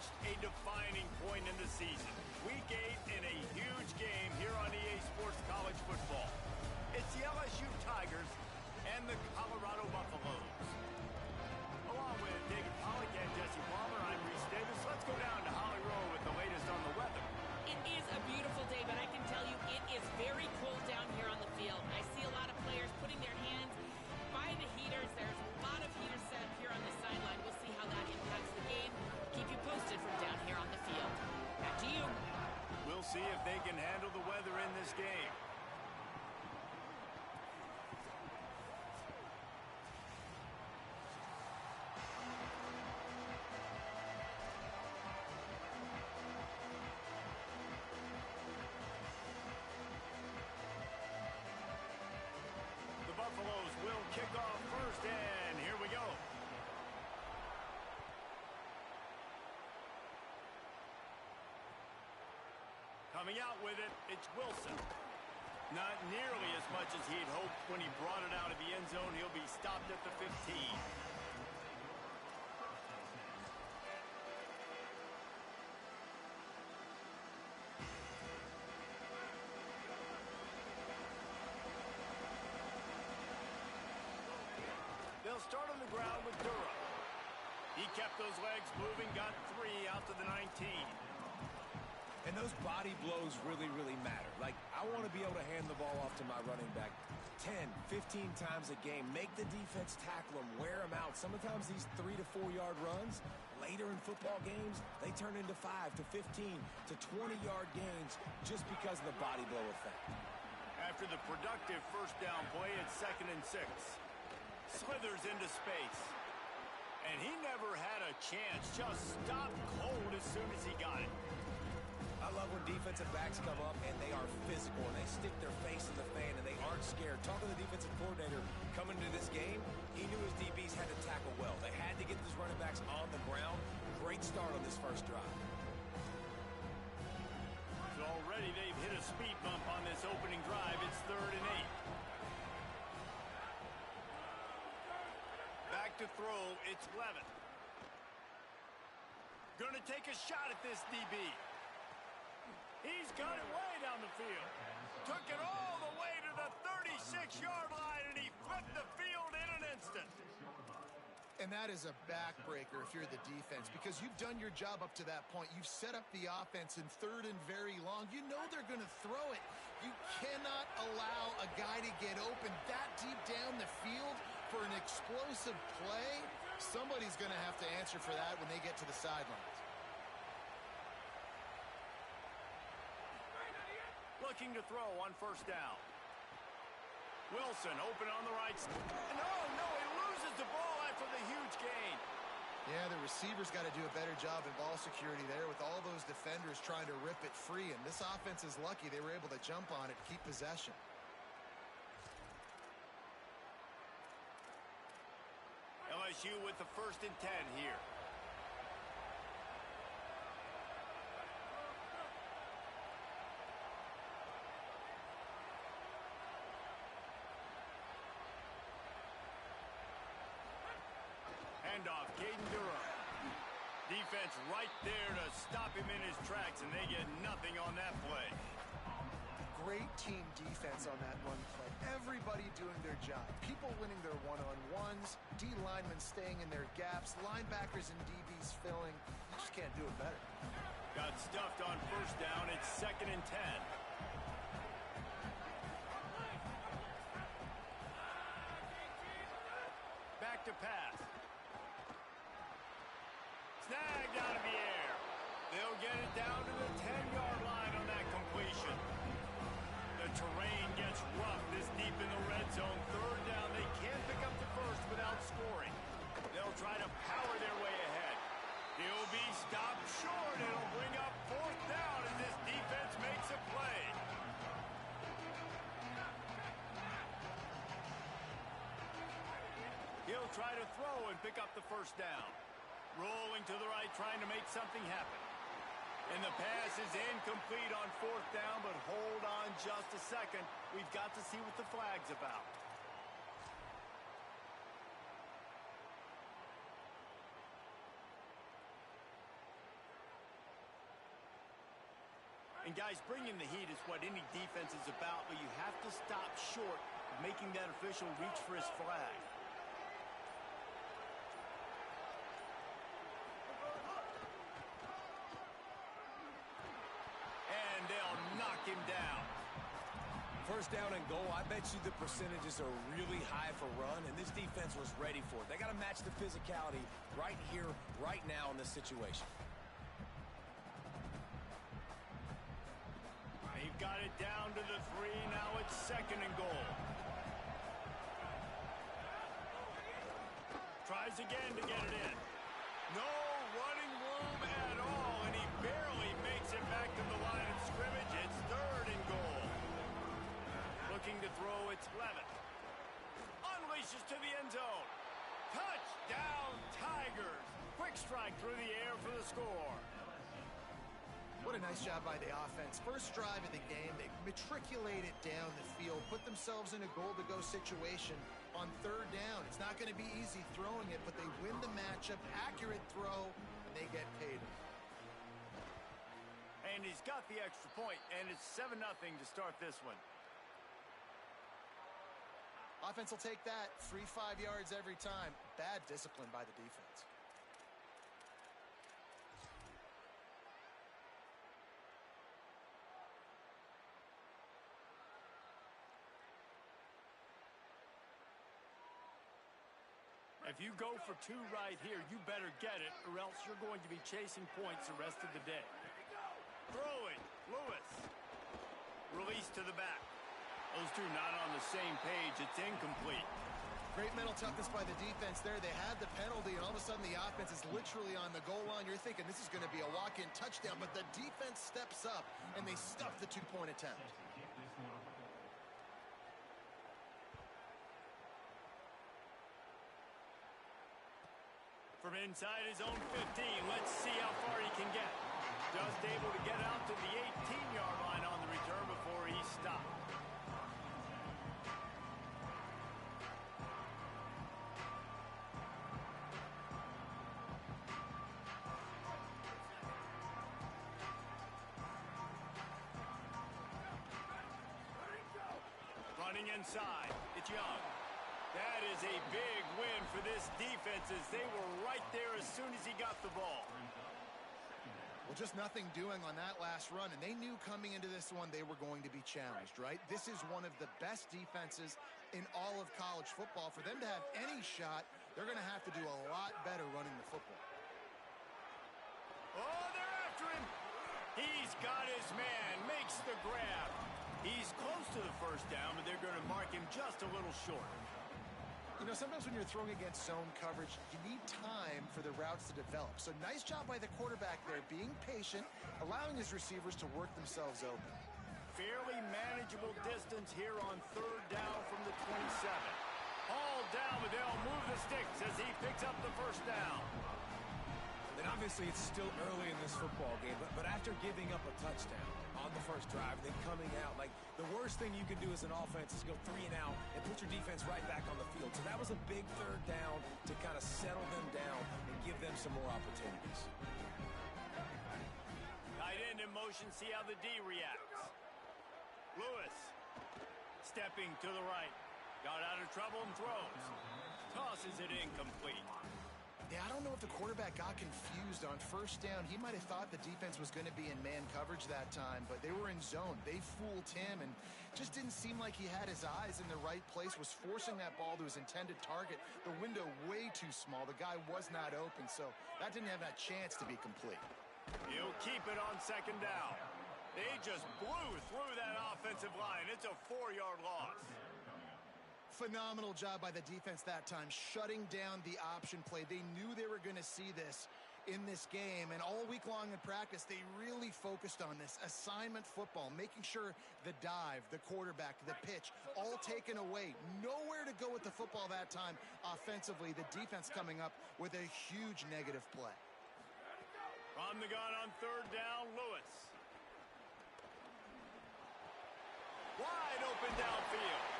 reached a defining point in the season. Week 8 in a huge game here on EA Sports College Football. It's the LSU Tigers and the Colorado Buffaloes. Along with David Pollack and Jesse Palmer, I'm Reese Davis. Let's go down to Holly Rowe with the latest on the weather. It is a beautiful day, but I can tell you it is very cold down here on the field. I see a lot of players putting their hands by the heaters. There's a lot of heaters set up here on the sideline. We'll see how that impacts the game. Keep you posted from down here on the field. Back to you. We'll see if they can handle the weather in this game. Buffaloes will kick off first, and here we go. Coming out with it, it's Wilson. Not nearly as much as he'd hoped when he brought it out of the end zone. He'll be stopped at the 15. They'll start on the ground with Durham. He kept those legs moving, got 3 out to the 19. And those body blows really, really matter. Like, I want to be able to hand the ball off to my running back 10, 15 times a game. Make the defense tackle them, wear them out. Sometimes these 3 to 4 yard runs, later in football games, they turn into 5 to 15 to 20-yard gains just because of the body blow effect. After the productive first down play, it's 2nd and 6. Slithers into space. And he never had a chance. Just stopped cold as soon as he got it. I love when defensive backs come up and they are physical and they stick their face in the fan and they aren't scared. Talking to the defensive coordinator coming into this game, he knew his DBs had to tackle well. They had to get these running backs on the ground. Great start on this first drive. So already they've hit a speed bump on this opening drive. It's 3rd and 8. Back to throw, it's Levin. Gonna take a shot at this DB. He's got it way down the field. Took it all the way to the 36-yard line, and he flipped the field in an instant. And that is a backbreaker if you're the defense, because you've done your job up to that point. You've set up the offense in 3rd and very long. You know they're going to throw it. You cannot allow a guy to get open that deep down the field for an explosive play. Somebody's going to have to answer for that when they get to the sidelines. Looking to throw on first down. Wilson open on the right side. No, he loses the ball after the huge gain. Yeah, the receivers got to do a better job in ball security there with all those defenders trying to rip it free. And this offense is lucky they were able to jump on it, keep possession. LSU with the 1st and 10 here. Handoff, Caden Durham. Defense right there to stop him in his tracks, and they get nothing on that play. Great team defense on that run play. Everybody doing their job. People winning their one-on-ones, D linemen staying in their gaps, linebackers and DBs filling. You just can't do it better. Got stuffed on first down. It's 2nd and 10. Back to pass. Snagged out of the air. They'll get it down to the 10-yard line on that completion. The terrain gets rough this deep in the red zone. 3rd down. They can't pick up the first without scoring. They'll try to power their way ahead. He'll be stopped short. It'll bring up 4th down as this defense makes a play. He'll try to throw and pick up the first down. Rolling to the right, trying to make something happen. And the pass is incomplete on 4th down, but hold on just a second. We've got to see what the flag's about. guys, bringing the heat is what any defense is about, but you have to stop short of making that official reach for his flag. And they'll knock him down. First down and goal, I bet you the percentages are really high for run, and this defense was ready for it. They got to match the physicality right here, right now in this situation. They've got it down to the 3. Now it's second and goal. Tries again to get it in. No running room at all, and he barely makes it back to the line of scrimmage. It's third and goal. Looking to throw, it's Levitt. Unleashes to the end zone. Touchdown, Tigers. Quick strike through the air for the score. What a nice job by the offense. First drive of the game, they matriculated down the field, put themselves in a goal-to-go situation on third down. It's not going to be easy throwing it, but they win the matchup. Accurate throw, and they get paid. And he's got the extra point, and it's 7-0 to start this one. Offense will take that. Free 5 yards every time. Bad discipline by the defense. If you go for 2 right here, you better get it, or else you're going to be chasing points the rest of the day. Throwing, Lewis. Release to the back. Those two not on the same page. It's incomplete. Great mental toughness by the defense there. They had the penalty, and all of a sudden the offense is literally on the goal line. You're thinking this is going to be a walk-in touchdown, but the defense steps up, and they stuff the 2-point attempt. From inside his own 15, let's see how far he can get. Just able to get out to the 18-yard line on the return before he stopped. Running inside, it's Young. That is a big win for this defense as they were right there as soon as he got the ball. Well, just nothing doing on that last run, and they knew coming into this one they were going to be challenged, right? This is one of the best defenses in all of college football. For them to have any shot, they're going to have to do a lot better running the football. Oh, they're after him. He's got his man, makes the grab. He's close to the first down, but they're going to mark him just a little short. You know, sometimes when you're throwing against zone coverage, you need time for the routes to develop. So nice job by the quarterback there, being patient, allowing his receivers to work themselves open. Fairly manageable distance here on third down from the 27. All down, but they'll move the sticks as he picks up the first down. And obviously it's still early in this football game, but after giving up a touchdown on the first drive, then coming out, like the worst thing you can do as an offense is go 3 and out and put your defense right back on the field. So that was a big third down to kind of settle them down and give them some more opportunities. Tight end in motion, see how the D reacts. Lewis stepping to the right. Got out of trouble and throws. Tosses it incomplete. Yeah, I don't know if the quarterback got confused on first down. He might have thought the defense was going to be in man coverage that time, but they were in zone. They fooled him and just didn't seem like he had his eyes in the right place, was forcing that ball to his intended target. The window way too small. The guy was not open, so that didn't have that chance to be complete. He'll keep it on second down. They just blew through that offensive line. It's a 4-yard loss. Phenomenal job by the defense that time, shutting down the option play. They knew they were going to see this in this game, and all week long in practice, they really focused on this assignment football, making sure the dive, the quarterback, the pitch, all taken away. Nowhere to go with the football that time offensively. The defense coming up with a huge negative play. From the gun on third down, Lewis. Wide open downfield.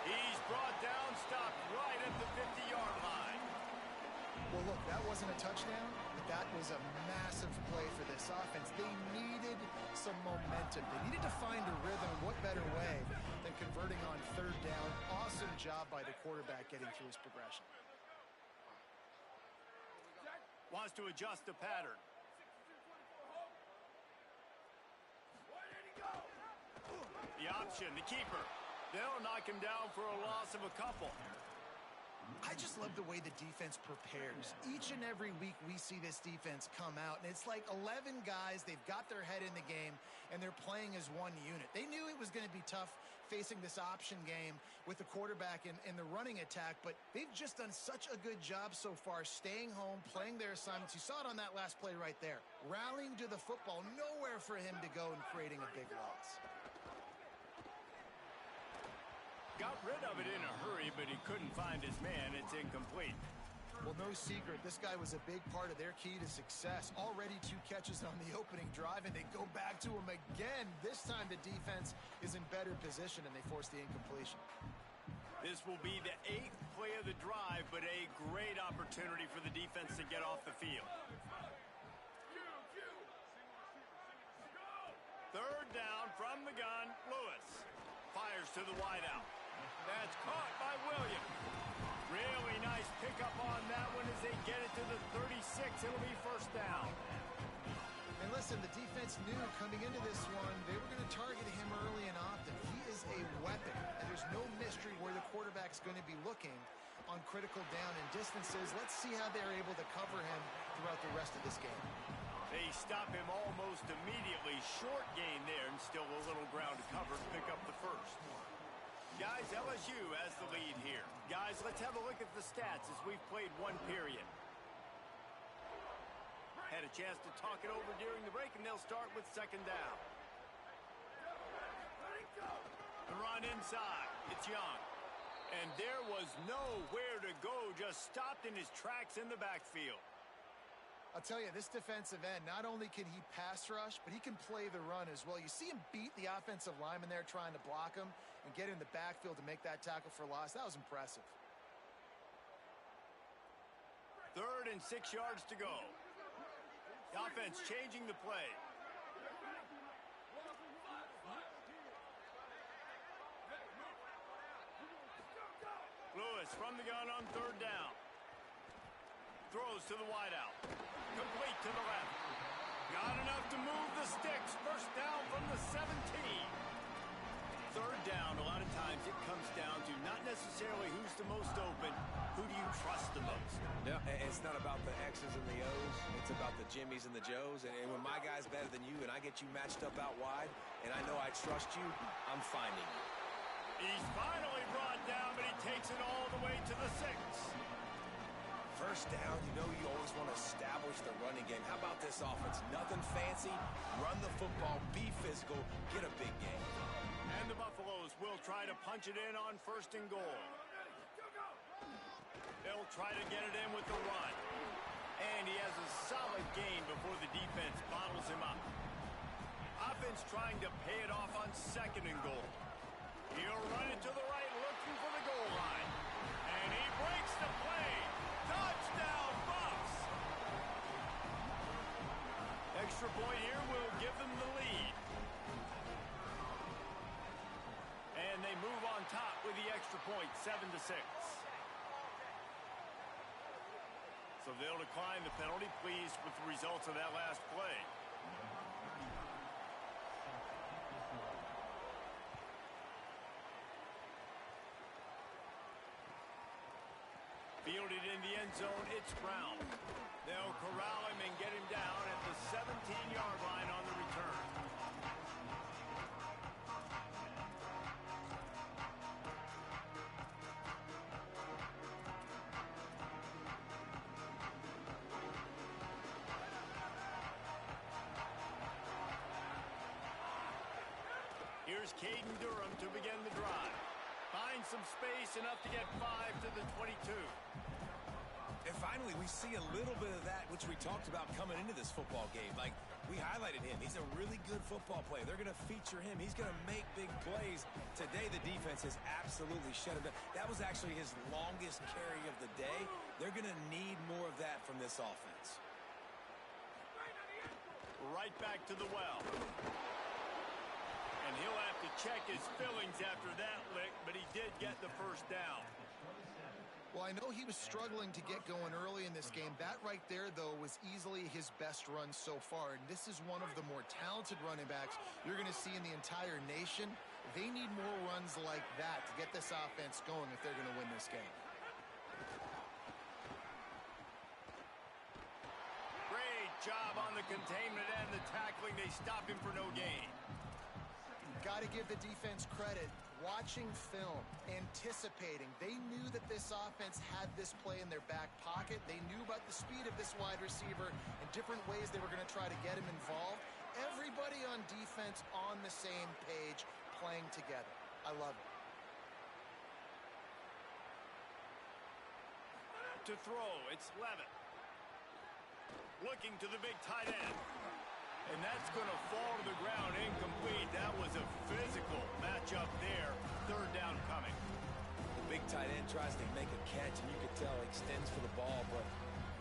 He's brought down, stopped right at the 50-yard line. Well, look, that wasn't a touchdown, but that was a massive play for this offense. They needed some momentum. They needed to find a rhythm. What better way than converting on third down? Awesome job by the quarterback getting through his progression. Wants to adjust the pattern. The option, the keeper. They'll knock him down for a loss of a couple. I just love the way the defense prepares. Each and every week we see this defense come out, and it's like 11 guys. They've got their head in the game, and they're playing as one unit. They knew it was going to be tough facing this option game with the quarterback in the running attack, but they've just done such a good job so far staying home, playing their assignments. You saw it on that last play right there. Rallying to the football, nowhere for him to go and creating a big loss. Got rid of it in a hurry, but he couldn't find his man. It's incomplete. Well, no secret. This guy was a big part of their key to success. Already 2 catches on the opening drive, and they go back to him again. This time the defense is in better position, and they force the incompletion. This will be the 8th play of the drive, but a great opportunity for the defense to get off the field. Third down from the gun. Lewis fires to the wideout. That's caught by Williams. Really nice pickup on that one as they get it to the 36. It'll be first down. And listen, the defense knew coming into this one, they were going to target him early and often. He is a weapon, and there's no mystery where the quarterback's going to be looking on critical down and distances. Let's see how they're able to cover him throughout the rest of this game. They stop him almost immediately. Short gain there, and still a little ground to cover to pick up the first. Guys, LSU has the lead here. Guys, let's have a look at the stats as we've played 1 period. Had a chance to talk it over during the break, and they'll start with second down. The run inside. It's Young. And there was nowhere to go, just stopped in his tracks in the backfield. I'll tell you, this defensive end, not only can he pass rush, but he can play the run as well. You see him beat the offensive lineman there trying to block him and get in the backfield to make that tackle for loss. That was impressive. 3rd and 6 yards to go. The offense changing the play. Lewis from the gun on 3rd down. Throws to the wideout. Complete to the left. Got enough to move the sticks. First down from the 17. 3rd down, a lot of times it comes down to not necessarily who's the most open, who do you trust the most? Yeah, it's not about the X's and the O's. It's about the Jimmys and the Joes. And when my guy's better than you and I get you matched up out wide and I know I trust you, I'm finding you. He's finally brought down, but he takes it all the way to the 6. First down, you know you always want to establish the running game. How about this offense? Nothing fancy. Run the football, be physical, get a big game. And the Buffaloes will try to punch it in on 1st and goal. They'll try to get it in with the run. And he has a solid gain before the defense bottles him up. Offense trying to pay it off on 2nd and goal. He'll run it to the right, looking for the goal line. And he breaks the play. Touchdown, Buffs! Extra point here will give them the lead. And they move on top with the extra point, 7-6. So they'll decline the penalty, pleased with the results of that last play. Fielded in the end zone, it's Brown. They'll corral him and get him down at the 17-yard line on the return. Here's Caden Durham to begin the drive. Finds some space, enough to get 5 to the 22. And finally, we see a little bit of that, which we talked about coming into this football game. Like, We highlighted him. He's a really good football player. They're going to feature him. He's going to make big plays. Today, the defense has absolutely shut him down. That was actually his longest carry of the day. They're going to need more of that from this offense. Right back to the well. And he'll have to check his fillings after that lick, but he did get the first down. Well, I know he was struggling to get going early in this game. That right there, though, was easily his best run so far. And this is one of the more talented running backs you're going to see in the entire nation. They need more runs like that to get this offense going if they're going to win this game. Great job on the containment and the tackling. They stop him for no gain. Got to give the defense credit. Watching film, anticipating. They knew that this offense had this play in their back pocket. They knew about the speed of this wide receiver and different ways they were going to try to get him involved. Everybody on defense on the same page, playing together. I love it. To throw, it's Levitt. Looking to the big tight end. And that's going to fall to the ground incomplete. That was a physical matchup there. Third down coming. The big tight end tries to make a catch, and you can tell he extends for the ball, but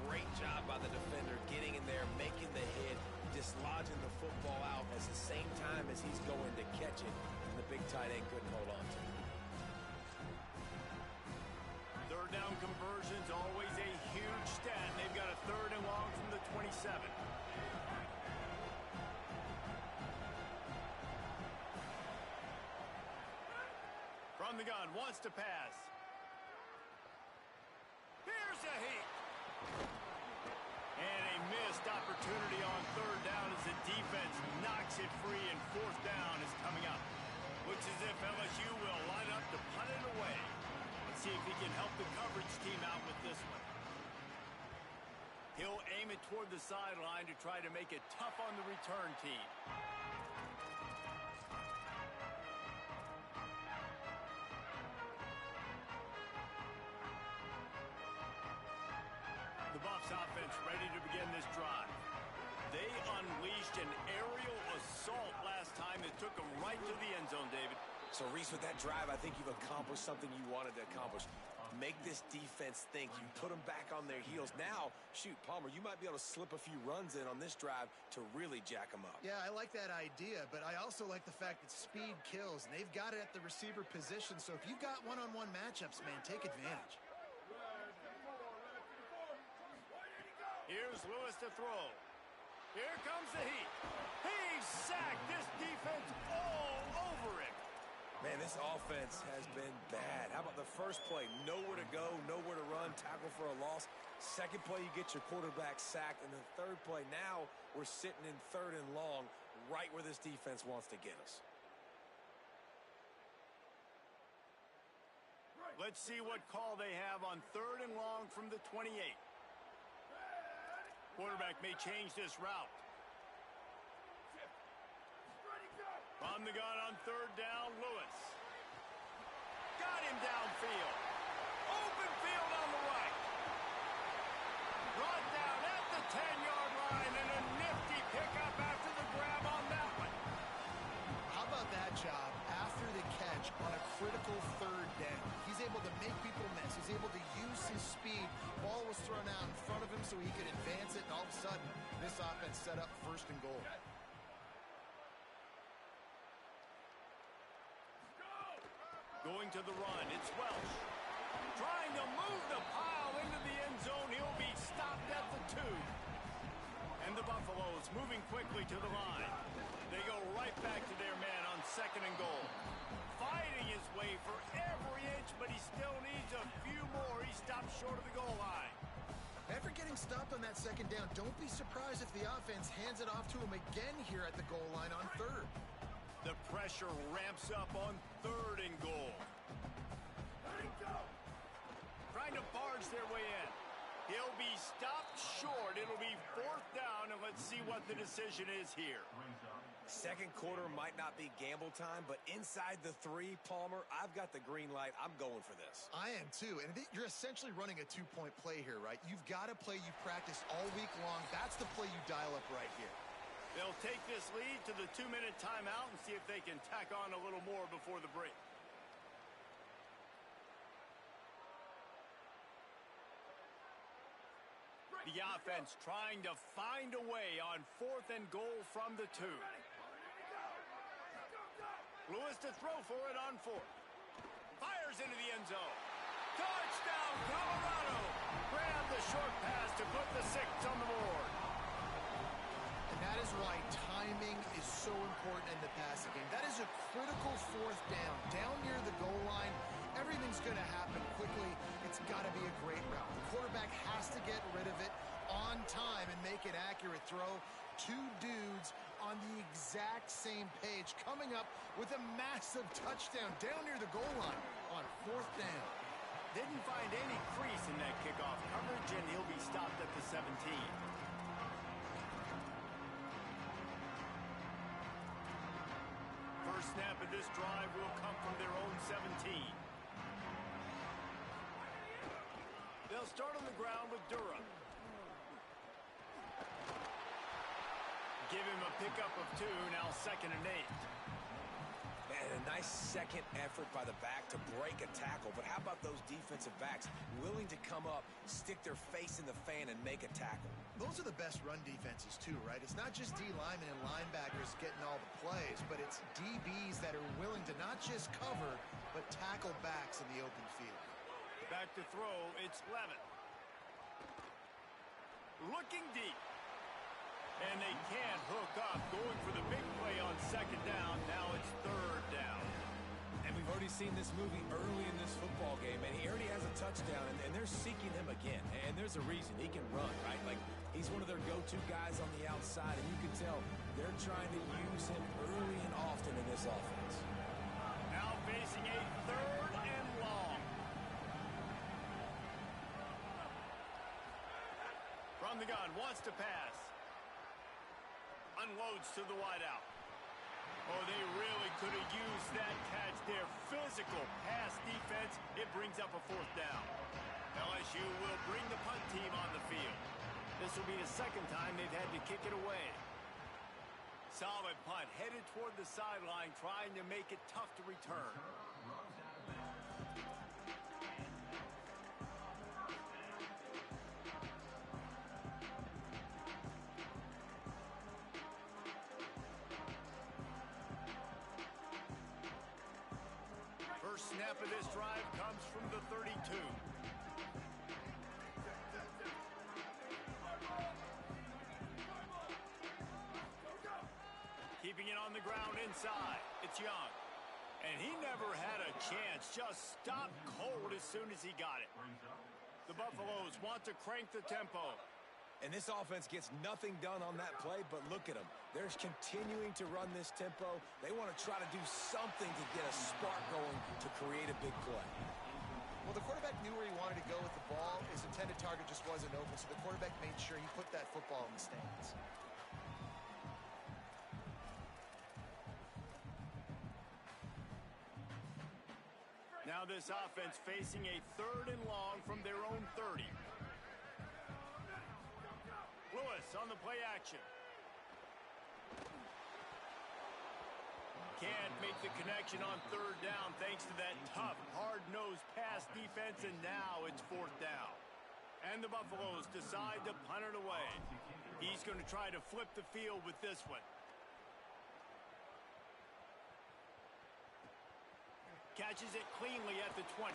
great job by the defender getting in there, making the hit, dislodging the football out at the same time as he's going to catch it, and the big tight end couldn't hold on to it. Third down conversions, always a huge stat. They've got a third and long from the 27. From the gun, wants to pass. Here's a heat. And a missed opportunity on third down as the defense knocks it free, and fourth down is coming up. Looks as if LSU will line up to punt it away. Let's see if he can help the coverage team out with this one. He'll aim it toward the sideline to try to make it tough on the return team. The Buffs offense ready to begin this drive. They unleashed an aerial assault last time that took them right to the end zone, David. So, Reese, with that drive, I think you've accomplished something you wanted to accomplish. Make this defense think. You put them back on their heels. Now, shoot, Palmer, you might be able to slip a few runs in on this drive to really jack them up. Yeah, I like that idea, but I also like the fact that speed kills, and they've got it at the receiver position. So if you've got one-on-one matchups, man, take advantage. Here's Lewis to throw. Here comes the heat. He's sacked. This defense all over him. Man, this offense has been bad. How about the first play? Nowhere to go, nowhere to run, tackle for a loss. Second play, you get your quarterback sacked. And the third play, now we're sitting in third and long, right where this defense wants to get us. Let's see what call they have on third and long from the 28. Quarterback may change this route. On the gun on third down, Lewis. Got him downfield. Open field on the right. Brought down at the 10-yard line, and a nifty pickup after the grab on that one. How about that job after the catch on a critical third down? He's able to make people miss. He's able to use his speed. Ball was thrown out in front of him so he could advance it, and all of a sudden, this offense set up first and goal. Going to the run, it's Welsh. Trying to move the pile into the end zone. He'll be stopped at the 2. And the Buffaloes moving quickly to the line. They go right back to their man on second and goal. Fighting his way for every inch, but he still needs a few more. He stopped short of the goal line. After getting stopped on that second down, don't be surprised if the offense hands it off to him again here at the goal line on third. The pressure ramps up on third and goal. Trying to barge their way in. He'll be stopped short. It'll be fourth down, and let's see what the decision is here. Second quarter might not be gamble time, but inside the 3, Palmer, I've got the green light. I'm going for this. I am too, and you're essentially running a 2-point play here, right? You've got a play you practiced all week long. That's the play you dial up right here. They'll take this lead to the 2-minute timeout and see if they can tack on a little more before the break. The offense trying to find a way on 4th and goal from the 2. Lewis to throw for it on 4th. Fires into the end zone. Touchdown, Colorado! Grab the short pass to put the 6 on the board. And that is why timing is so important in the passing game. That is a critical 4th down. Down near the goal line, everything's going to happen quickly. It's got to be a great route. The quarterback has to get rid of it on time and make an accurate throw. 2 dudes on the exact same page, coming up with a massive touchdown down near the goal line on 4th down. Didn't find any crease in that kickoff coverage, and he'll be stopped at the 17. First snap of this drive will come from their own 17. They'll start on the ground with Durham. Give him a pickup of 2, now 2nd and 8. Man, a nice second effort by the back to break a tackle. But how about those defensive backs willing to come up, stick their face in the fan, and make a tackle? Those are the best run defenses, too, right? It's not just D linemen and linebackers getting all the plays, but it's DBs that are willing to not just cover, but tackle backs in the open field. Back to throw, it's Levin. Looking deep. And they can't hook up, going for the big play on 2nd down. Now it's 3rd down. And we've already seen this movie early in this football game, and he already has a touchdown, and they're seeking him again. And there's a reason. He can run, right? Like, he's one of their go-to guys on the outside, and you can tell they're trying to use him early and often in this offense. Now facing a 3rd and long. From the gun, wants to pass. Unloads to the wideout. Oh, they really could have used that catch there. Physical pass defense. It brings up a 4th down. LSU will bring the punt team on the field. This will be the 2nd time they've had to kick it away. Solid punt headed toward the sideline, trying to make it tough to return. First snap of this drive comes from the 32. Keeping it on the ground inside. It's Young. And he never had a chance. Just stopped cold as soon as he got it. The Buffaloes want to crank the tempo. And this offense gets nothing done on that play, but look at them. They're continuing to run this tempo. They want to try to do something to get a spark going to create a big play. Well, the quarterback knew where he wanted to go with the ball. His intended target just wasn't open, so the quarterback made sure he put that football in the stands. Now this offense facing a 3rd and long from their own 30. Lewis on the play action. Can't make the connection on 3rd down thanks to that tough, hard-nosed pass defense, and now it's 4th down. And the Buffaloes decide to punt it away. He's going to try to flip the field with this one. Catches it cleanly at the 20.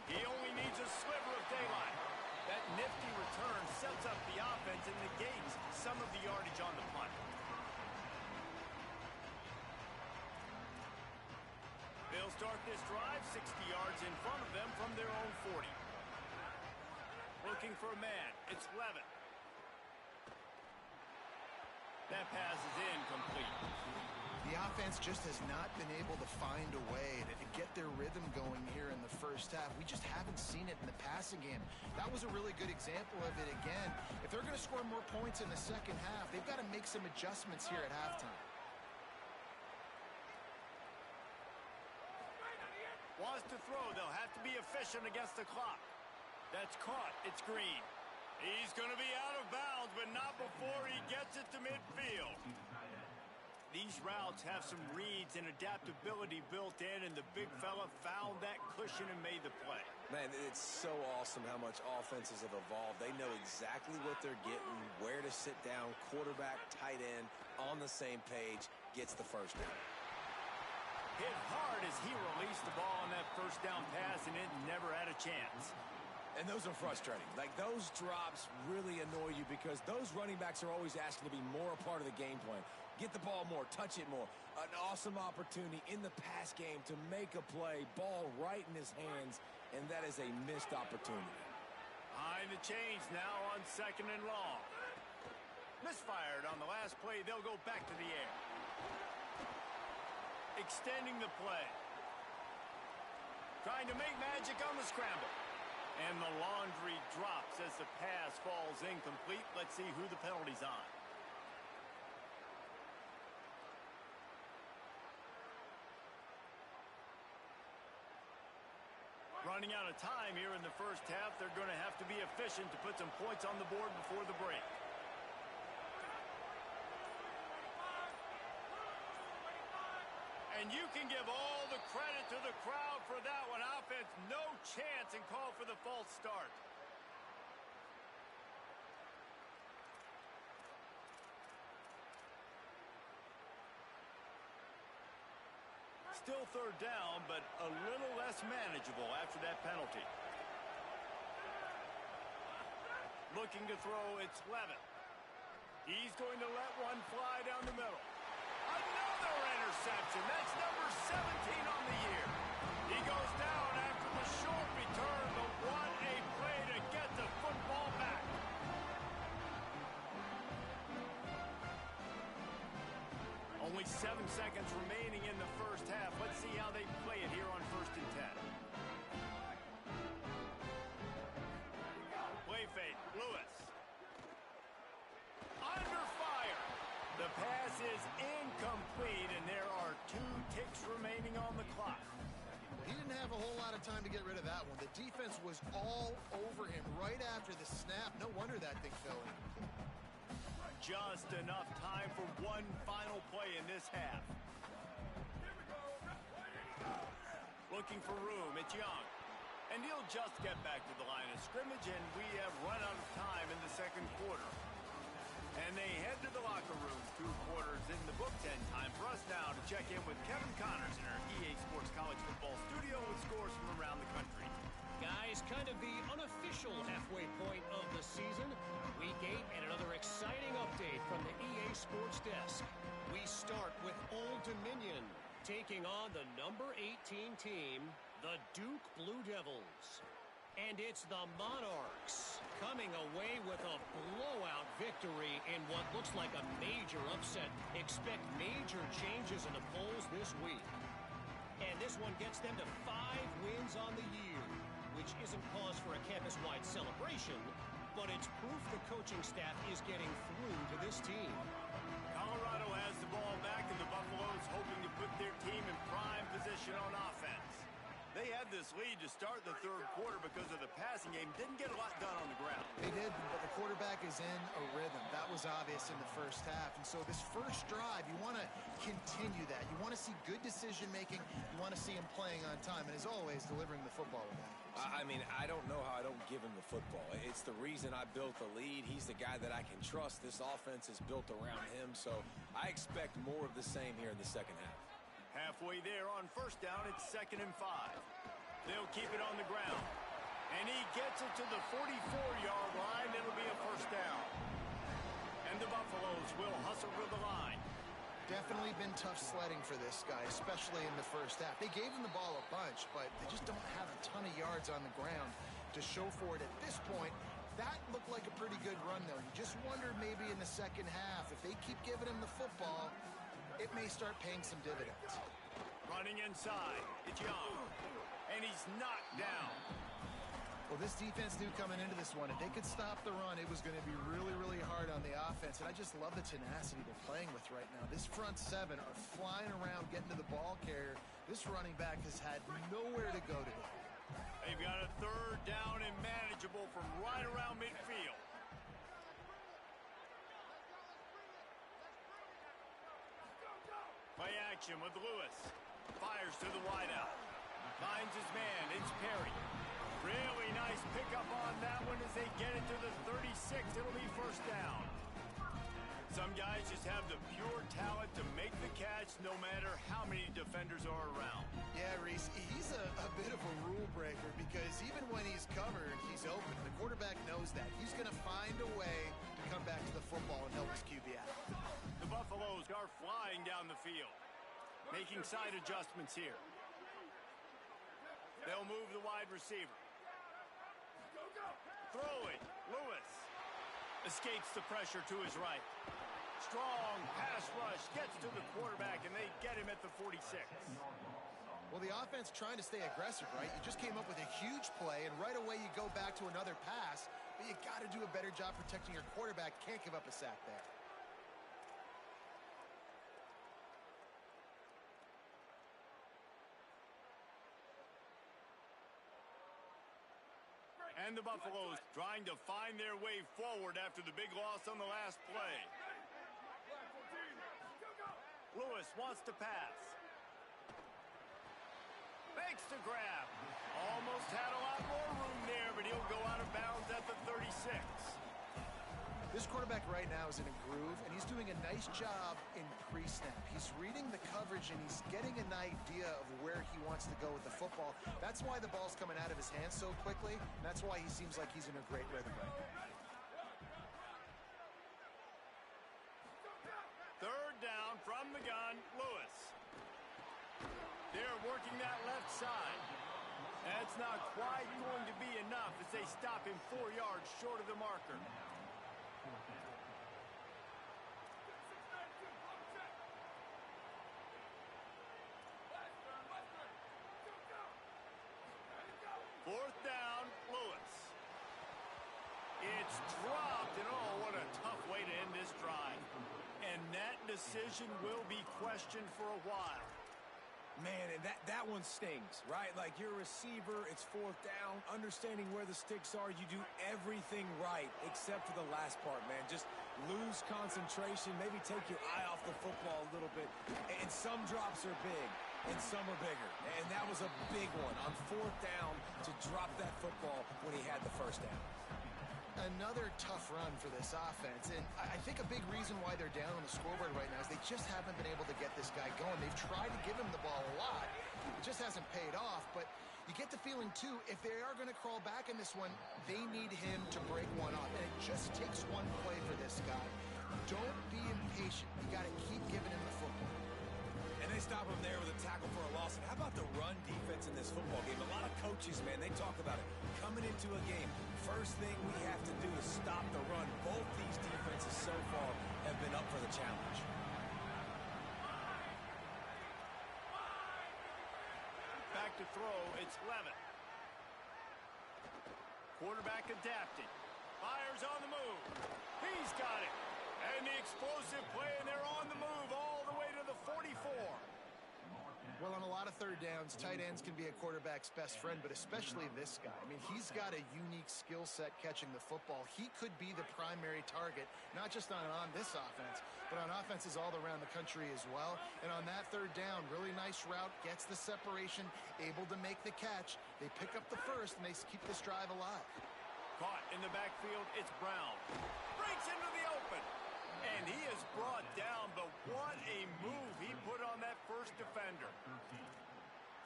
He only needs a sliver of daylight. That nifty return sets up the offense and negates some of the yardage on the punt. They'll start this drive 60 yards in front of them from their own 40. Looking for a man. It's Levin. That pass is incomplete. The offense just has not been able to find a way to get their rhythm going here in the first half. We just haven't seen it in the passing game. That was a really good example of it again. If they're going to score more points in the second half, they've got to make some adjustments here at halftime. Wants to throw. They'll have to be efficient against the clock. That's caught. It's Green. He's going to be out of bounds, but not before he gets it to midfield. These routes have some reads and adaptability built in, and the big fella found that cushion and made the play. Man, it's so awesome how much offenses have evolved. They know exactly what they're getting, where to sit down, quarterback, tight end, on the same page, gets the first down. Hit hard as he released the ball on that first down pass, and it never had a chance. And those are frustrating. Like, those drops really annoy you because those running backs are always asking to be more a part of the game plan. Get the ball more, touch it more. An awesome opportunity in the pass game to make a play, ball right in his hands, and that is a missed opportunity. Behind the chains now on 2nd and long. Misfired on the last play. They'll go back to the air. Extending the play. Trying to make magic on the scramble. And the laundry drops as the pass falls incomplete. Let's see who the penalty's on. Running out of time here in the first half. They're going to have to be efficient to put some points on the board before the break. And you can give all the credit to the crowd for that one. Offense, no chance, and call for the false start. Still 3rd down, but a little less manageable after that penalty. Looking to throw, it's Levitt. He's going to let one fly down the middle. Another interception. That's number 17 on the year. He goes down after the short return, but what a play to get the football back. Only 7 seconds remaining in the first half. Let's see how they play it here on 1st and 10. Play fake. Lewis. Under fire. The pass is incomplete, and there are 2 ticks remaining on the clock. He didn't have a whole lot of time to get rid of that one. The defense was all over him right after the snap. No wonder that thing fell in. Just enough time for one final play in this half. Looking for room. It's Young. And he'll just get back to the line of scrimmage, and we have run out of time in the 2nd quarter. And they head to the locker room. 2 quarters in the book. 10 time for us now to check in with Kevin Connors in our EA Sports College Football studio with scores from around the country. Guys, kind of the unofficial halfway point of the season. Week 8 and another exciting update from the EA Sports desk. We start with Old Dominion taking on the number 18 team, the Duke Blue Devils. And it's the Monarchs coming away with a blowout victory in what looks like a major upset. Expect major changes in the polls this week. And this one gets them to 5 wins on the year, which isn't cause for a campus-wide celebration, but it's proof the coaching staff is getting through to this team. Colorado has the ball back, and the Buffaloes hoping to put their team in prime position on offense. They had this lead to start the 3rd quarter because of the passing game. Didn't get a lot done on the ground. They did, but the quarterback is in a rhythm. That was obvious in the first half. And so this first drive, you want to continue that. You want to see good decision-making. You want to see him playing on time. And as always, delivering the football with that. I mean, I don't know how I don't give him the football. It's the reason I built the lead. He's the guy that I can trust. This offense is built around him. So I expect more of the same here in the second half. Halfway there on 1st down, it's 2nd and 5. They'll keep it on the ground. And he gets it to the 44-yard line. It'll be a 1st down. And the Buffaloes will hustle to the line. Definitely been tough sledding for this guy, especially in the first half. They gave him the ball a bunch, but they just don't have a ton of yards on the ground to show for it at this point. That looked like a pretty good run, though. You just wonder maybe in the second half, if they keep giving him the football, it may start paying some dividends. Running inside. It's Young. And he's knocked down. Well, this defense knew coming into this one, if they could stop the run, it was going to be really, really hard on the offense. And I just love the tenacity they're playing with right now. This front 7 are flying around, getting to the ball carrier. This running back has had nowhere to go today. They've got a 3rd down and manageable from right around midfield. Play action with Lewis. Fires to the wideout. Finds his man. It's Perry. Really nice pickup on that one as they get it to the 36. It'll be first down. Some guys just have the pure talent to make the catch no matter how many defenders are around. Yeah, Reese, he's a bit of a rule breaker because even when he's covered, he's open. The quarterback knows that. He's going to find a way to come back to the football and help his QB out. The Buffaloes are flying down the field, making side adjustments here. They'll move the wide receiver. Throwing, Lewis. Escapes the pressure to his right. Strong pass rush gets to the quarterback, and they get him at the 46. Well, the offense trying to stay aggressive, right? You just came up with a huge play, and right away you go back to another pass, but you got to do a better job protecting your quarterback. Can't give up a sack there. And the Buffaloes trying to find their way forward after the big loss on the last play. Lewis wants to pass. Makes the grab. Almost had a lot more room there, but he'll go out of bounds at the 36. This quarterback right now is in a groove, and he's doing a nice job in pre-snap. He's reading the coverage, and he's getting an idea of where he wants to go with the football. That's why the ball's coming out of his hands so quickly, and that's why he seems like he's in a great rhythm right now. Third down from the gun, Lewis. They're working that left side. That's not quite going to be enough as they stop him 4 yards short of the marker. Fourth down, Lewis. It's dropped, and oh, what a tough way to end this drive. And that decision will be questioned for a while. Man, and that one stings, right? Like, you're a receiver, it's fourth down, understanding where the sticks are, you do everything right except for the last part, man. Just lose concentration, maybe take your eye off the football a little bit. And some drops are big, and some are bigger. And that was a big one on fourth down to drop that football when he had the first down. Another tough run for this offense, and I think a big reason why they're down on the scoreboard right now is they just haven't been able to get this guy going. They've tried to give him the ball a lot. It just hasn't paid off, but you get the feeling, too, if they are going to crawl back in this one, they need him to break one off, and it just takes one play for this guy. Don't be impatient. You got to keep giving him the football. And they stop him there with a tackle for a loss. And how about the run defense in this football game? A lot of coaches, man, they talk about it. Coming into a game, first thing we have to do is stop the run. Both these defenses so far have been up for the challenge. Back to throw, it's Levin. Quarterback adapting. Fires on the move. He's got it. And the explosive play, and they're on the move all the way to the 44. Well, on a lot of third downs, tight ends can be a quarterback's best friend, but especially this guy. I mean, he's got a unique skill set catching the football. He could be the primary target, not just on this offense, but on offenses all around the country as well. And on that third down, really nice route, gets the separation, able to make the catch. They pick up the first, and they keep this drive alive. Caught in the backfield, it's Brown. Breaks into the open. And he is brought down, but what a move he put on that first defender.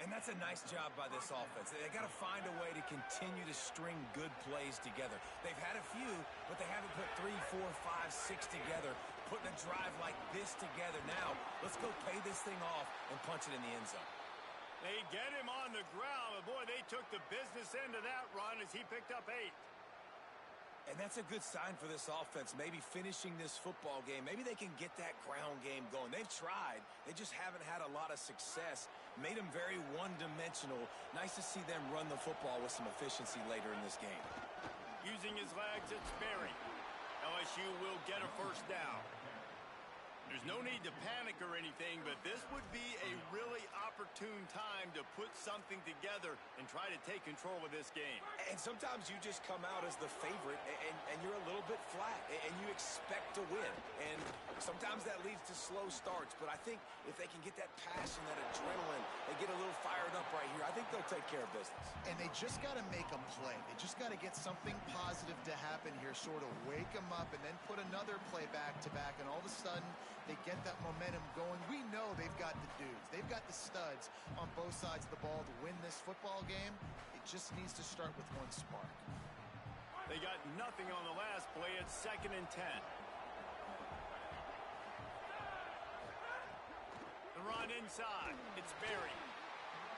And that's a nice job by this offense. They got to find a way to continue to string good plays together. They've had a few, but they haven't put 3, 4, 5, 6 together, putting a drive like this together. Now, let's go pay this thing off and punch it in the end zone. They get him on the ground, but boy, they took the business end of that run as he picked up 8. And that's a good sign for this offense, maybe finishing this football game. Maybe they can get that ground game going. They've tried. They just haven't had a lot of success. Made them very one-dimensional. Nice to see them run the football with some efficiency later in this game. Using his legs, it's Berry. LSU will get a first down. There's no need to panic or anything, but this would be a really opportune time to put something together and try to take control of this game. And sometimes you just come out as the favorite, and you're a little bit flat, and you expect to win. And sometimes that leads to slow starts, but I think if they can get that passion, that adrenaline, they get a little fired up right here, I think they'll take care of business. And they just got to make a play. They just got to get something positive to happen here, sort of wake them up, and then put another play back-to-back, and all of a sudden they get that momentum going. We know they've got the dudes. They've got the studs on both sides of the ball to win this football game. It just needs to start with one spark. They got nothing on the last play. It's 2nd and 10. The run inside. It's Berry.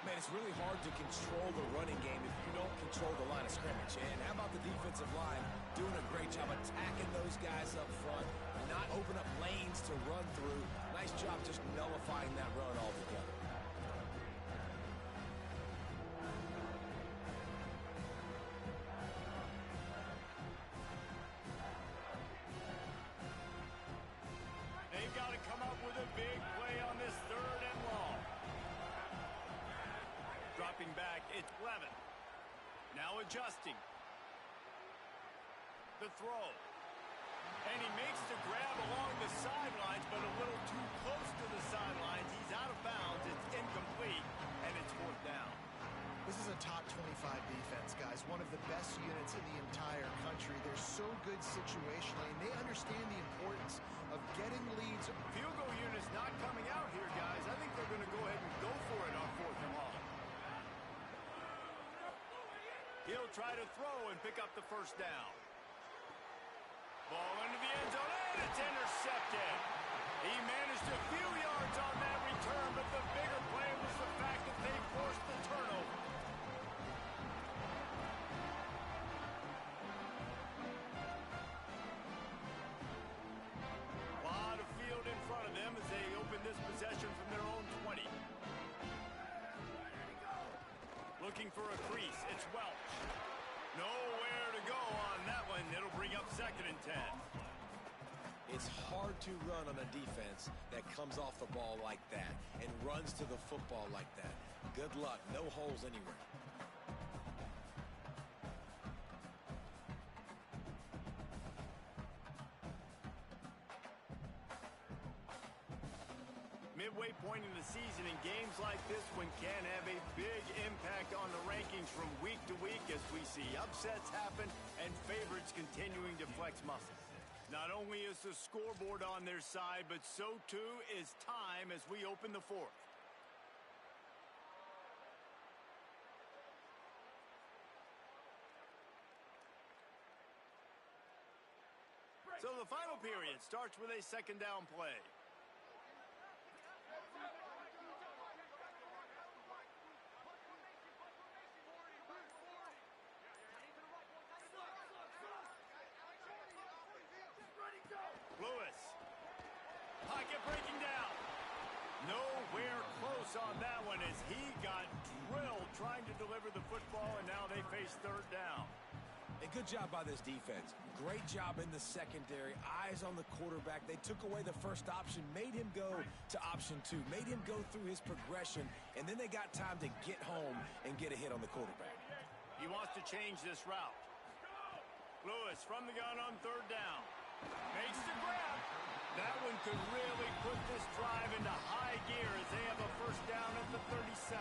Man, it's really hard to control the running game if you don't control the line of scrimmage. And how about the defensive line doing a great job attacking those guys up front, not open up lanes to run through. Nice job just nullifying that run altogether. They've got to come up with a big play on this 3rd and long. Dropping back, it's Levin. Now adjusting. The throw. And he makes the grab along the sidelines, but a little too close to the sidelines. He's out of bounds. It's incomplete, and it's 4th down. This is a top 25 defense, guys. One of the best units in the entire country. They're so good situationally, and they understand the importance of getting leads. Field goal unit's not coming out here, guys. I think they're going to go ahead and go for it on 4th and long. He'll try to throw and pick up the 1st down. Ball into the end zone, and it's intercepted. He managed a few yards on that return, but the bigger play was the fact that they forced the turnover. A lot of field in front of them as they open this possession from their own 20. Looking for a crease, it's Welch. Nowhere to go on that one. It'll bring up 2nd and 10. It's hard to run on a defense that comes off the ball like that and runs to the football like that. Good luck. No holes anywhere. Midway point in the season, and games like this one can have a big impact on the rankings from week to week as we see upsets happen and favorites continuing to flex muscles. Not only is the scoreboard on their side, but so too is time as we open the 4th. So the final period starts with a 2nd down play. Lewis. Pocket breaking down. Nowhere close on that one as he got drilled trying to deliver the football, and now they face 3rd down. A good job by this defense. Great job in the secondary. Eyes on the quarterback. They took away the first option, made him go to option 2, made him go through his progression, and then they got time to get home and get a hit on the quarterback. He wants to change this route. Lewis from the gun on 3rd down. Makes the grab. That one could really put this drive into high gear as they have a 1st down at the 37.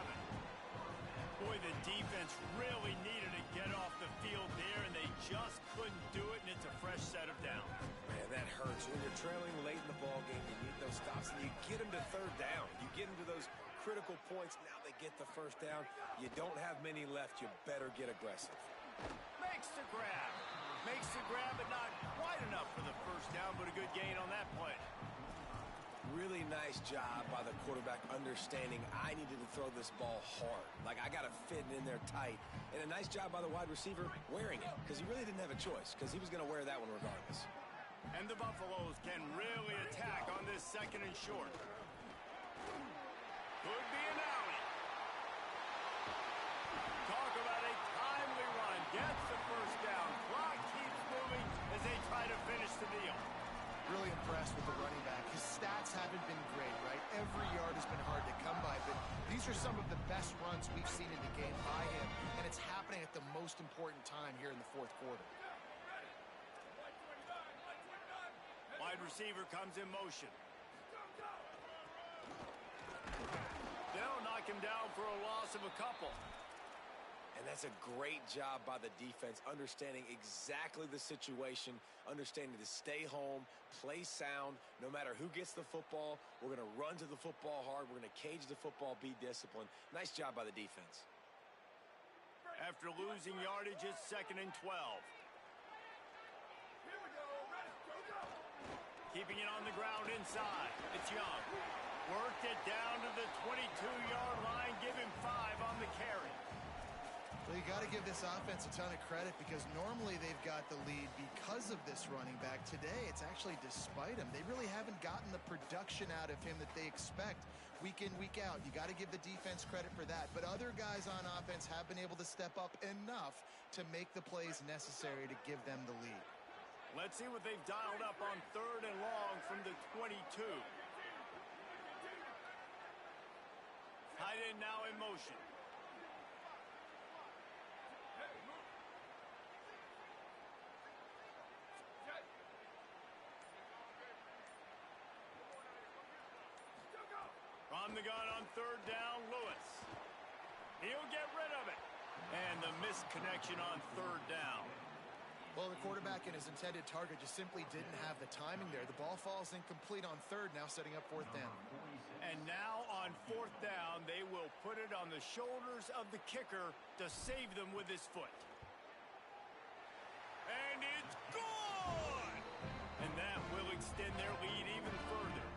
Boy, the defense really needed to get off the field there, and they just couldn't do it, and it's a fresh set of downs. Man, that hurts. When you're trailing late in the ballgame, you need those stops, and you get them to 3rd down. You get them to those critical points. Now they get the 1st down. You don't have many left. You better get aggressive. Makes the grab. Makes the grab, but not quite enough for the 1st down, but a good gain on that play. Really nice job by the quarterback understanding I needed to throw this ball hard. Like, I got to fit it in there tight. And a nice job by the wide receiver wearing it, because he really didn't have a choice, because he was going to wear that one regardless. And the Buffaloes can really attack on this 2nd and short. Could be an alley. Talk about a timely run. Gets the 1st down. Clock keeps moving as they try to finish the deal. Really impressed with the running back. His stats haven't been great, right? Every yard has been hard to come by, but these are some of the best runs we've seen in the game by him, and it's happening at the most important time here in the fourth quarter. Wide receiver comes in motion. They'll knock him down for a loss of a couple. And that's a great job by the defense, understanding exactly the situation, understanding to stay home, play sound. No matter who gets the football, we're going to run to the football hard. We're going to cage the football, be disciplined. Nice job by the defense. After losing yardage, it's 2nd and 12. Keeping it on the ground inside. It's Young. Worked it down to the 22-yard line. Give him 5 on the carry. Well, you got to give this offense a ton of credit because normally they've got the lead because of this running back. Today, it's actually despite him. They really haven't gotten the production out of him that they expect week in, week out. You got to give the defense credit for that. But other guys on offense have been able to step up enough to make the plays necessary to give them the lead. Let's see what they've dialed up on 3rd and long from the 22. Tight end now in motion. From the gun on 3rd down, Lewis. He'll get rid of it. And the missed connection on 3rd down. Well, the quarterback and his intended target just simply didn't have the timing there. The ball falls incomplete on 3rd, now setting up 4th down. And now on 4th down, they will put it on the shoulders of the kicker to save them with his foot. And it's good! And that will extend their lead even further.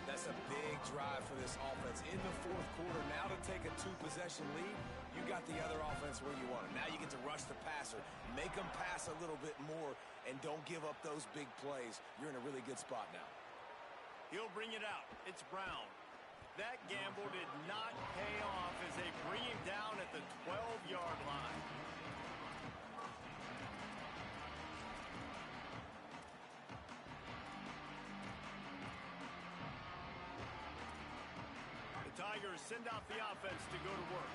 That's a big drive for this offense in the 4th quarter. Now to take a 2-possession lead, you got the other offense where you want it. Now you get to rush the passer, make them pass a little bit more, and don't give up those big plays. You're in a really good spot now. He'll bring it out. It's Brown. That gamble did not pay off as they bring him down at the 12-yard line. The Tigers send out the offense to go to work.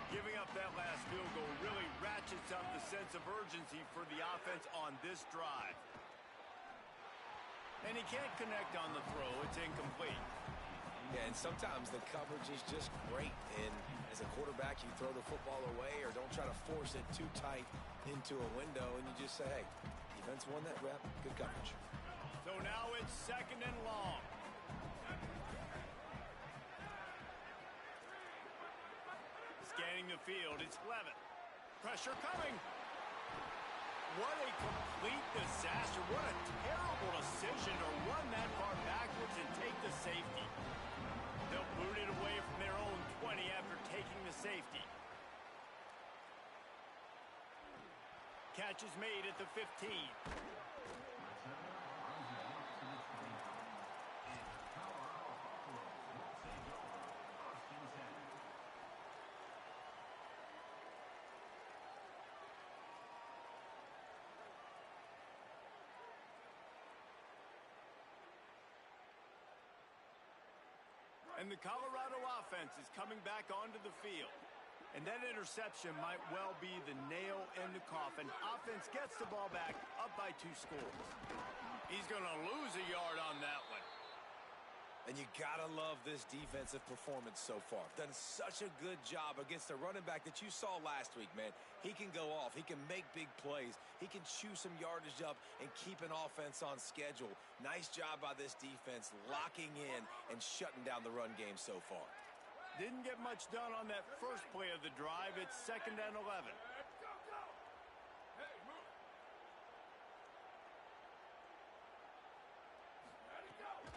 Giving up that last field goal really ratchets up the sense of urgency for the offense on this drive. And he can't connect on the throw. It's incomplete. Yeah, and sometimes the coverage is just great. And as a quarterback, you throw the football away or don't try to force it too tight into a window, and you just say, hey, defense won that rep. Good coverage. So now it's 2nd and long. Scanning the field, it's Levitt. Pressure coming. What a complete disaster. What a terrible decision to run that far backwards and take the safety. They'll boot it away from their own 20 after taking the safety. Catch is made at the 15. And the Colorado offense is coming back onto the field. And that interception might well be the nail in the coffin. Offense gets the ball back, up by 2 scores. He's going to lose a yard on that one. And you got to love this defensive performance so far. Done such a good job against the running back that you saw last week, man. He can go off. He can make big plays. He can chew some yardage up and keep an offense on schedule. Nice job by this defense locking in and shutting down the run game so far. Didn't get much done on that first play of the drive. It's 2nd and 11.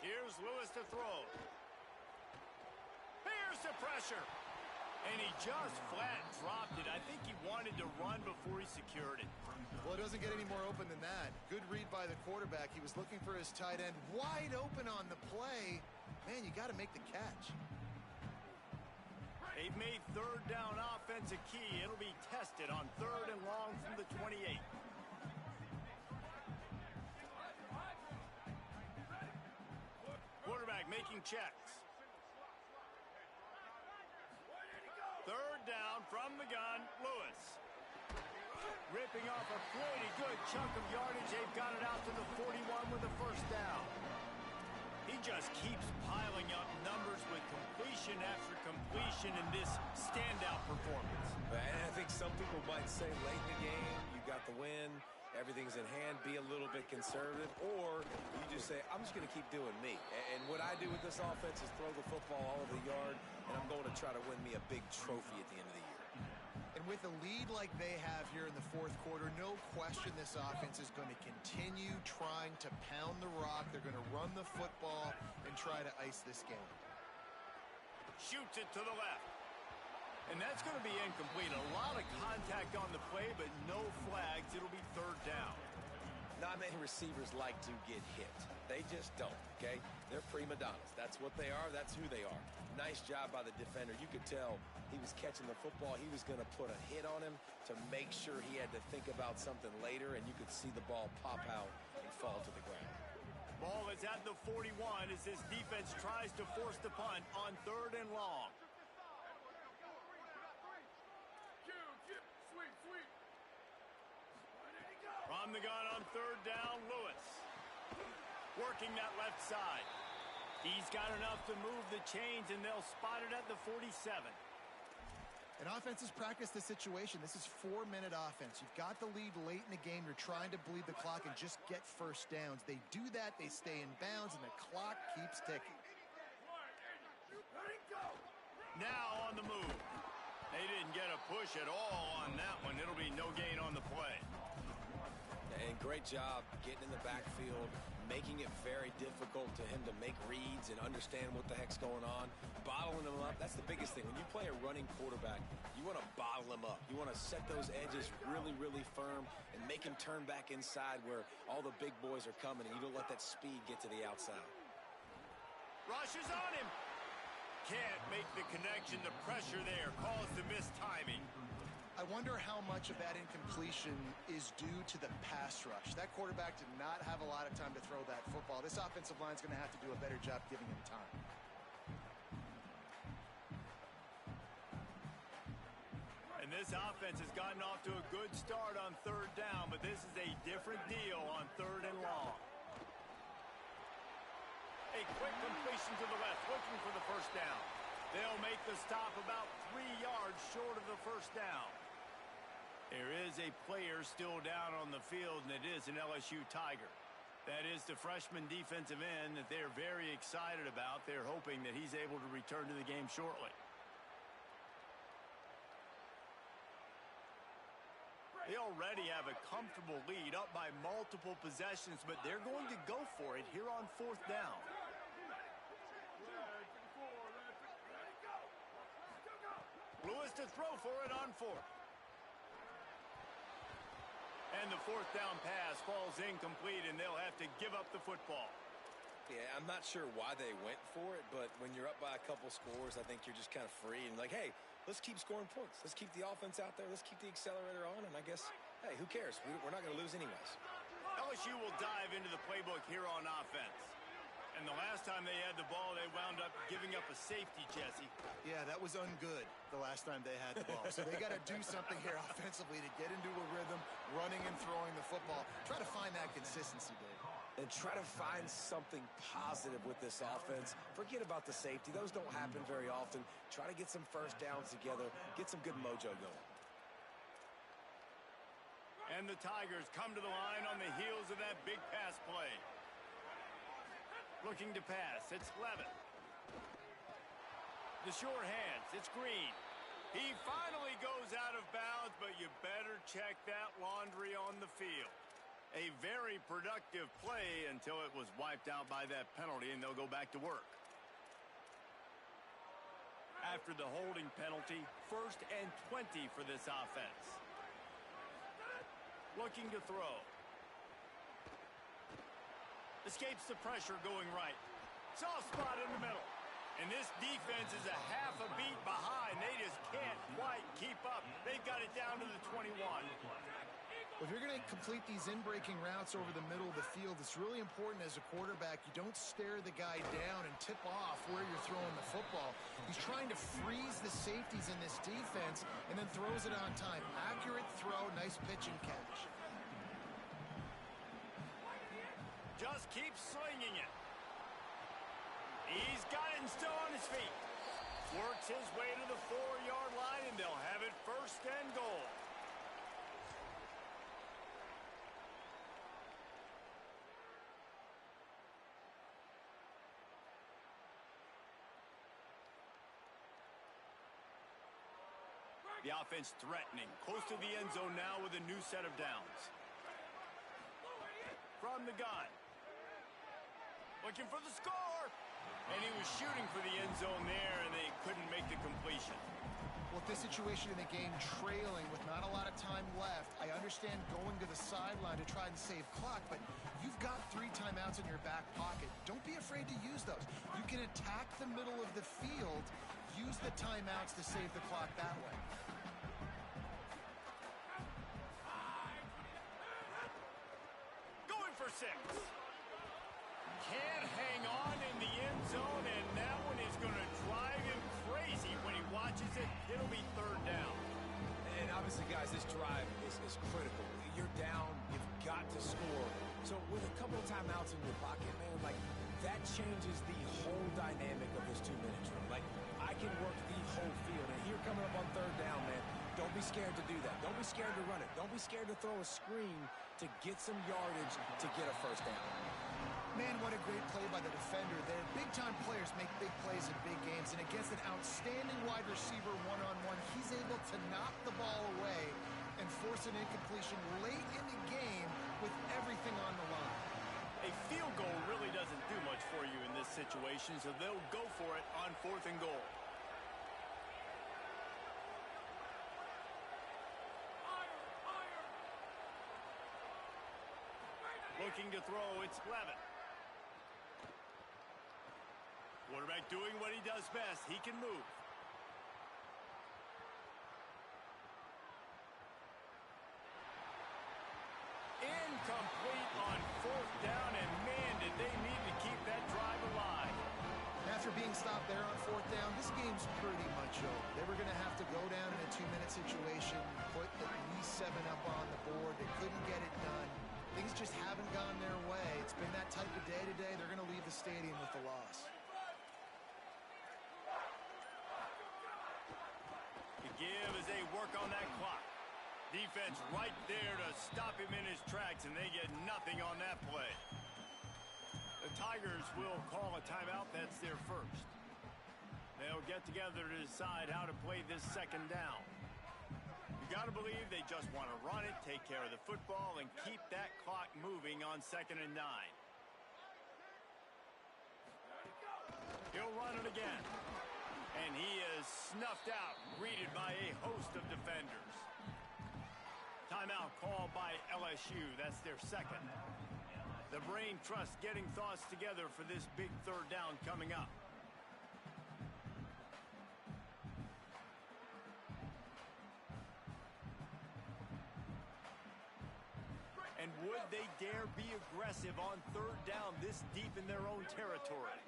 Here's Lewis to throw. Here's the pressure. And he just flat dropped it. I think he wanted to run before he secured it. Well, it doesn't get any more open than that. Good read by the quarterback. He was looking for his tight end wide open on the play. Man, you got to make the catch. They've made 3rd down offense a key. It'll be tested on 3rd and long from the 28. making checks. Third down from the gun, Lewis. Ripping off a pretty good chunk of yardage. They've got it out to the 41 with a first down. He just keeps piling up numbers with completion after completion in this standout performance. And I think some people might say late in the game, you got the win, everything's in hand, be a little bit conservative, or you just say, I'm just going to keep doing me. And what I do with this offense is throw the football all over the yard, and I'm going to try to win me a big trophy at the end of the year. And with a lead like they have here in the fourth quarter, no question this offense is going to continue trying to pound the rock. They're going to run the football and try to ice this game. Shoots it to the left. And that's going to be incomplete. A lot of contact on the play, but no flags. It'll be third down. Not many receivers like to get hit. They just don't, okay? They're prima donnas. That's what they are. That's who they are. Nice job by the defender. You could tell he was catching the football. He was going to put a hit on him to make sure he had to think about something later, and you could see the ball pop out and fall to the ground. Ball is at the 41 as this defense tries to force the punt on third and long. From the gun on third down, Lewis. Working that left side. He's got enough to move the chains, and they'll spot it at the 47. And offenses practice the situation. This is 4-minute offense. You've got the lead late in the game. You're trying to bleed the clock and just get first downs. They do that, they stay in bounds, and the clock keeps ticking. Now on the move. They didn't get a push at all on that one. It'll be no gain on the play. And great job getting in the backfield, making it very difficult to him to make reads and understand what the heck's going on, bottling him up. That's the biggest thing. When you play a running quarterback, you want to bottle him up. You want to set those edges really, really firm and make him turn back inside where all the big boys are coming, and you don't let that speed get to the outside. Rushes on him. Can't make the connection. The pressure there caused the missed timing. I wonder how much of that incompletion is due to the pass rush. That quarterback did not have a lot of time to throw that football. This offensive line is going to have to do a better job giving him time. And this offense has gotten off to a good start on third down, but this is a different deal on third and long. A quick completion to the left, looking for the first down. They'll make the stop about 3 yards short of the first down. There is a player still down on the field, and it is an LSU Tiger. That is the freshman defensive end that they're very excited about. They're hoping that he's able to return to the game shortly. They already have a comfortable lead, up by multiple possessions, but they're going to go for it here on fourth down. Lewis to throw for it on fourth. And the fourth down pass falls incomplete, and they'll have to give up the football. Yeah, I'm not sure why they went for it, but when you're up by a couple scores, I think you're just kind of free and like, hey, let's keep scoring points. Let's keep the offense out there. Let's keep the accelerator on, and I guess, hey, who cares? We're not going to lose anyways. LSU will dive into the playbook here on offense. And the last time they had the ball, they wound up giving up a safety, Jesse. Yeah, that was ungood the last time they had the ball. So they got to do something here offensively to get into a rhythm, running and throwing the football. Try to find that consistency, Dave. And try to find something positive with this offense. Forget about the safety. Those don't happen very often. Try to get some first downs together. Get some good mojo going. And the Tigers come to the line on the heels of that big pass play. Looking to pass. It's Levitt. The sure hands. It's Green. He finally goes out of bounds, but you better check that laundry on the field. A very productive play until it was wiped out by that penalty, and they'll go back to work. After the holding penalty, 1st and 20 for this offense. Looking to throw. Escapes the pressure going right. Soft spot in the middle. And this defense is a half a beat behind. They just can't quite keep up. They've got it down to the 21. Well, if you're going to complete these in-breaking routes over the middle of the field, it's really important as a quarterback you don't stare the guy down and tip off where you're throwing the football. He's trying to freeze the safeties in this defense and then throws it on time. Accurate throw, nice pitch and catch. Just keep slinging it. He's got it and still on his feet. Works his way to the 4-yard line, and they'll have it first and goal. The offense threatening, close to the end zone now with a new set of downs. From the gun. Looking for the score. And he was shooting for the end zone there, and they couldn't make the completion. Well, at this situation in the game, trailing with not a lot of time left, I understand going to the sideline to try and save clock, but you've got 3 timeouts in your back pocket. Don't be afraid to use those. You can attack the middle of the field, use the timeouts to save the clock that way. Going for 6. Can't hang on in the end zone, and that one is going to drive him crazy when he watches it. It'll be 3rd down. And obviously, guys, this drive is critical. You're down. You've got to score. So with a couple of timeouts in your pocket, man, like, that changes the whole dynamic of this 2-minute drill. Like, I can work the whole field. And here coming up on 3rd down, man, don't be scared to do that. Don't be scared to run it. Don't be scared to throw a screen to get some yardage to get a first down. Man, what a great play by the defender there. Big-time players make big plays in big games, and against an outstanding wide receiver one-on-one, he's able to knock the ball away and force an incompletion late in the game with everything on the line. A field goal really doesn't do much for you in this situation, so they'll go for it on 4th and goal. Looking to throw, it's Levin. Quarterback doing what he does best. He can move. Incomplete on 4th down, and man, did they need to keep that drive alive. After being stopped there on 4th down, this game's pretty much over. They were going to have to go down in a 2-minute situation, put at least 7 up on the board. They couldn't get it done. Things just haven't gone their way. It's been that type of day today. They're going to leave the stadium with the loss. The give as they work on that clock. Defense right there to stop him in his tracks, and they get nothing on that play. The Tigers will call a timeout. That's their first. They'll get together to decide how to play this 2nd down. You got to believe they just want to run it, take care of the football, and keep that clock moving on 2nd and 9. He'll run it again. And he is snuffed out, greeted by a host of defenders. Timeout called by LSU. That's their 2nd. The brain trust getting thoughts together for this big 3rd down coming up. And would they dare be aggressive on 3rd down this deep in their own territory?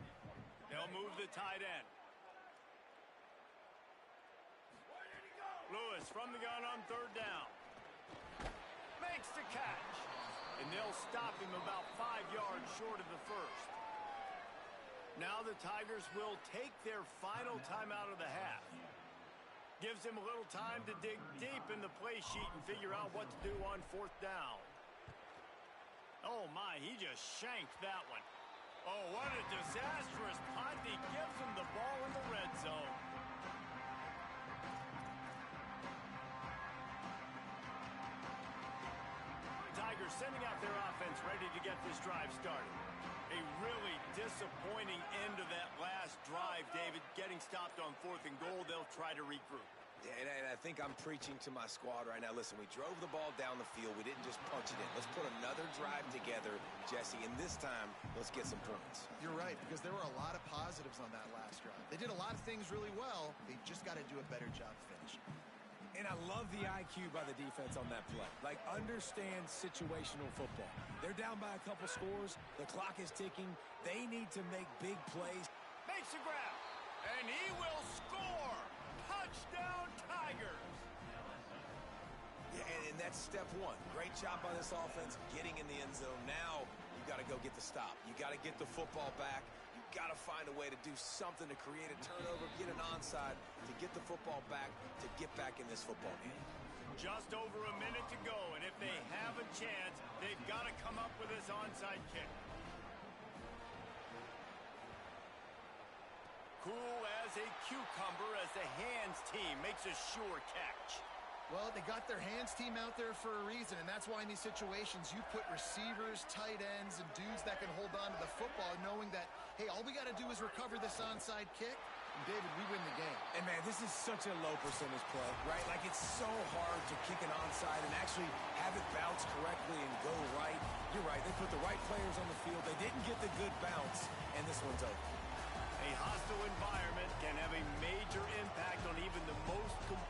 They'll move the tight end. Lewis from the gun on 3rd down. Makes the catch. And they'll stop him about 5 yards short of the first. Now the Tigers will take their final timeout of the half. Gives him a little time to dig deep in the play sheet and figure out what to do on 4th down. Oh my, he just shanked that one. Oh, what a disastrous punt. He gives him the ball in the red zone. Tigers sending out their offense ready to get this drive started. A really disappointing end of that last drive, David. Getting stopped on 4th and goal, they'll try to regroup. Yeah, and I think I'm preaching to my squad right now. Listen, we drove the ball down the field. We didn't just punch it in. Let's put another drive together, Jesse, and this time, let's get some points. You're right, because there were a lot of positives on that last drive. They did a lot of things really well. They just got to do a better job finishing. And I love the IQ by the defense on that play. Like, understand situational football. They're down by a couple scores. The clock is ticking. They need to make big plays. Makes a grab, and he will score. Touchdown, Tigers. Yeah, and that's step one. Great job by this offense getting in the end zone. Now you got to go get the stop. You got to get the football back. You got to find a way to do something to create a turnover, get an onside, to get the football back, to get back in this football game. Just over a minute to go, and if they have a chance, they've got to come up with this onside kick. Cool as a cucumber as the hands team makes a sure catch. Well, they got their hands team out there for a reason, and that's why in these situations you put receivers, tight ends, and dudes that can hold on to the football, knowing that, hey, all we got to do is recover this onside kick, and David, we win the game. And, man, this is such a low percentage play, right? Like, it's so hard to kick an onside and actually have it bounce correctly and go right. You're right. They put the right players on the field. They didn't get the good bounce, and this one's over. A hostile environment can have a major impact on even the most composed